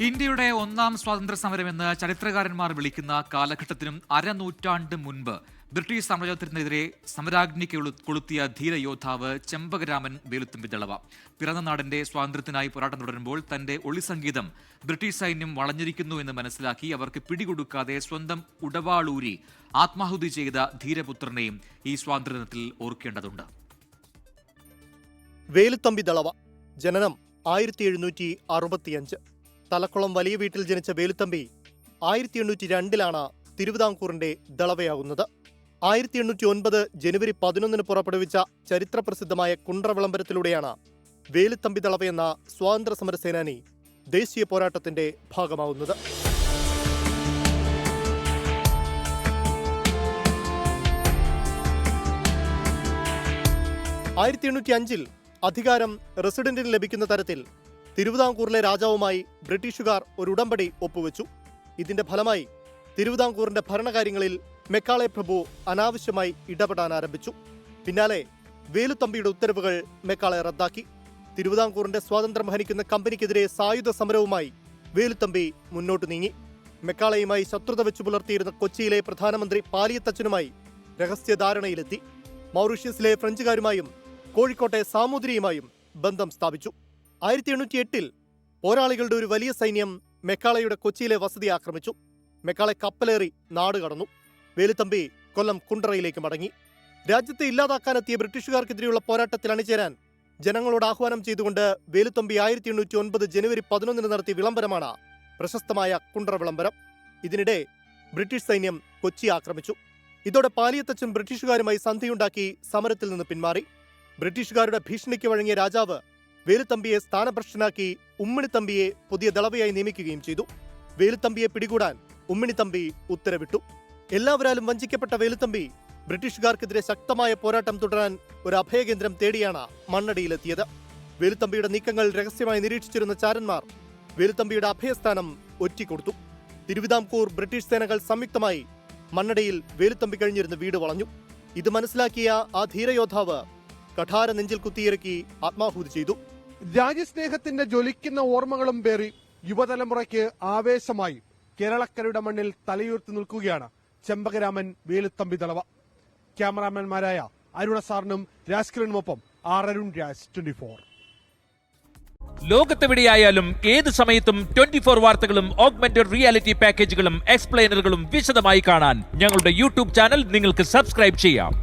ഇന്ത്യയുടെ ഒന്നാം സ്വാതന്ത്ര്യ സമരമെന്ന് ചരിത്രകാരന്മാർ വിളിക്കുന്ന കാലഘട്ടത്തിനും അരനൂറ്റാണ്ട് മുൻപ് ബ്രിട്ടീഷ് സാമ്രാജ്യത്തിനെതിരെ സമരാഗ്നിക്ക് കൊളുത്തിയ ധീരയോദ്ധാവ് ചെമ്പകരാമൻ വേലുത്തമ്പിദളവ. പിറന്ന നാടിന്റെ സ്വാതന്ത്ര്യത്തിനായി പോരാട്ടം തുടരുമ്പോൾ തന്റെ ഒളിസംഗീതം ബ്രിട്ടീഷ് സൈന്യം വളഞ്ഞിരിക്കുന്നു എന്ന് മനസ്സിലാക്കി അവർക്ക് പിടികൊടുക്കാതെ സ്വന്തം ഉടവാളൂരി ആത്മാഹുതി ചെയ്ത ധീരപുത്രനെയും ഈ സ്വാതന്ത്ര്യദിനത്തിൽ ഓർക്കേണ്ടതുണ്ട്. വേലുത്തമ്പിദളവ ജനനം 1765. തലക്കുളം വലിയ വീട്ടിൽ ജനിച്ച വേലുത്തമ്പി 1802 തിരുവിതാംകൂറിന്റെ ദളവയാകുന്നത്. 1809 ജനുവരി 11 പുറപ്പെടുവിച്ച ചരിത്രപ്രസിദ്ധമായ കുണ്ട്ര വിളംബരത്തിലൂടെയാണ് വേലുത്തമ്പി ദളവ എന്ന സ്വാതന്ത്ര്യ സമര സേനാനി ദേശീയ പോരാട്ടത്തിന്റെ ഭാഗമാവുന്നത്. 1805 അധികാരം റെസിഡന്റിന് ലഭിക്കുന്ന തരത്തിൽ തിരുവിതാംകൂറിലെ രാജാവുമായി ബ്രിട്ടീഷുകാർ ഒരു ഉടമ്പടി ഒപ്പുവെച്ചു. ഇതിന്റെ ഫലമായി തിരുവിതാംകൂറിന്റെ ഭരണകാര്യങ്ങളിൽ മെക്കാളെ പ്രഭു അനാവശ്യമായി ഇടപെടാൻ ആരംഭിച്ചു. പിന്നാലെ വേലുത്തമ്പിയുടെ ഉത്തരവുകൾ മെക്കാളെ റദ്ദാക്കി. തിരുവിതാംകൂറിന്റെ സ്വാതന്ത്ര്യം ഹനിക്കുന്ന കമ്പനിക്കെതിരെ സായുധ സമരവുമായി വേലുത്തമ്പി മുന്നോട്ട് നീങ്ങി. മെക്കാളയുമായി ശത്രുത വെച്ചു പുലർത്തിയിരുന്ന കൊച്ചിയിലെ പ്രധാനമന്ത്രി പാലിയത്തച്ഛനുമായി രഹസ്യധാരണയിലെത്തി. മൗറീഷ്യസിലെ ഫ്രഞ്ചുകാരുമായും കോഴിക്കോട്ടെ സാമൂതിരിയുമായും ബന്ധം സ്ഥാപിച്ചു. 1808 പോരാളികളുടെ ഒരു വലിയ സൈന്യം മെക്കാളയുടെ കൊച്ചിയിലെ വസതി ആക്രമിച്ചു. മെക്കാളെ കപ്പലേറി നാട് കടന്നു. വേലുത്തമ്പി കൊല്ലം കുണ്ട്രയിലേക്ക് മടങ്ങി. രാജ്യത്തെ ഇല്ലാതാക്കാനെത്തിയ ബ്രിട്ടീഷുകാർക്കെതിരെയുള്ള പോരാട്ടത്തിൽ അണിചേരാൻ ജനങ്ങളോട് ആഹ്വാനം ചെയ്തുകൊണ്ട് വേലുത്തമ്പി 1809 ജനുവരി 11 നടത്തിയ വിളംബരമാണ് പ്രശസ്തമായ കുണ്ട്ര വിളംബരം. ഇതിനിടെ ബ്രിട്ടീഷ് സൈന്യം കൊച്ചി ആക്രമിച്ചു. ഇതോടെ പാലിയത്തച്ഛൻ ബ്രിട്ടീഷുകാരുമായി സന്ധിയുണ്ടാക്കി സമരത്തിൽ നിന്ന് പിന്മാറി. ബ്രിട്ടീഷുകാരുടെ ഭീഷണിക്ക് വഴങ്ങിയ രാജാവ് വേലുത്തമ്പിയെ സ്ഥാനഭ്രഷ്ടനാക്കി ഉമ്മിണിത്തമ്പിയെ പുതിയ ദളവയായി നിയമിക്കുകയും ചെയ്തു. വേലുത്തമ്പിയെ പിടികൂടാൻ ഉമ്മിണിത്തമ്പി ഉത്തരവിട്ടു. എല്ലാവരാലും വഞ്ചിക്കപ്പെട്ട വേലുത്തമ്പി ബ്രിട്ടീഷുകാർക്കെതിരെ ശക്തമായ പോരാട്ടം തുടരാൻ ഒരു അഭയകേന്ദ്രം തേടിയാണ് മണ്ണടിയിലെത്തിയത്. വേലുത്തമ്പിയുടെ നീക്കങ്ങൾ രഹസ്യമായി നിരീക്ഷിച്ചിരുന്ന ചാരന്മാർ വേലുത്തമ്പിയുടെ അഭയസ്ഥാനം ഒറ്റിക്കൊടുത്തു. തിരുവിതാംകൂർ ബ്രിട്ടീഷ് സേനകൾ സംയുക്തമായി മണ്ണടിയിൽ വേലുത്തമ്പി കഴിഞ്ഞിരുന്ന വീട് വളഞ്ഞു. ഇത് മനസ്സിലാക്കിയ ആ ധീരയോദ്ധാവ് കഠാര നെഞ്ചിൽ കുത്തിയിറക്കി ആത്മാഹുതി ചെയ്തു. രാജ്യസ്നേഹത്തിന്റെ ജ്വലിക്കുന്ന ഓർമ്മകളും പേറി യുവതലമുറയ്ക്ക് ആവേശമായി കേരളക്കരയുടെ മണ്ണിൽ തലയുയർത്തി നിൽക്കുകയാണ് ചെമ്പകരാമൻ വേലുത്തമ്പി ദളവ. ക്യാമറാമാൻമാരായ അരുണ സാറിനും രാജ്കിരനുമൊപ്പം അരുൺ രാജ് 24. ലോകത്തെവിടെയായാലും ഏത് സമയത്തും 24 വാർത്തകളും ഓഗ്മെന്റഡ് റിയാലിറ്റി പാക്കേജുകളും എക്സ്പ്ലെയിനറുകളും വിശദമായി കാണാൻ ഞങ്ങളുടെ യൂട്യൂബ് ചാനൽ നിങ്ങൾക്ക് സബ്സ്ക്രൈബ് ചെയ്യാം.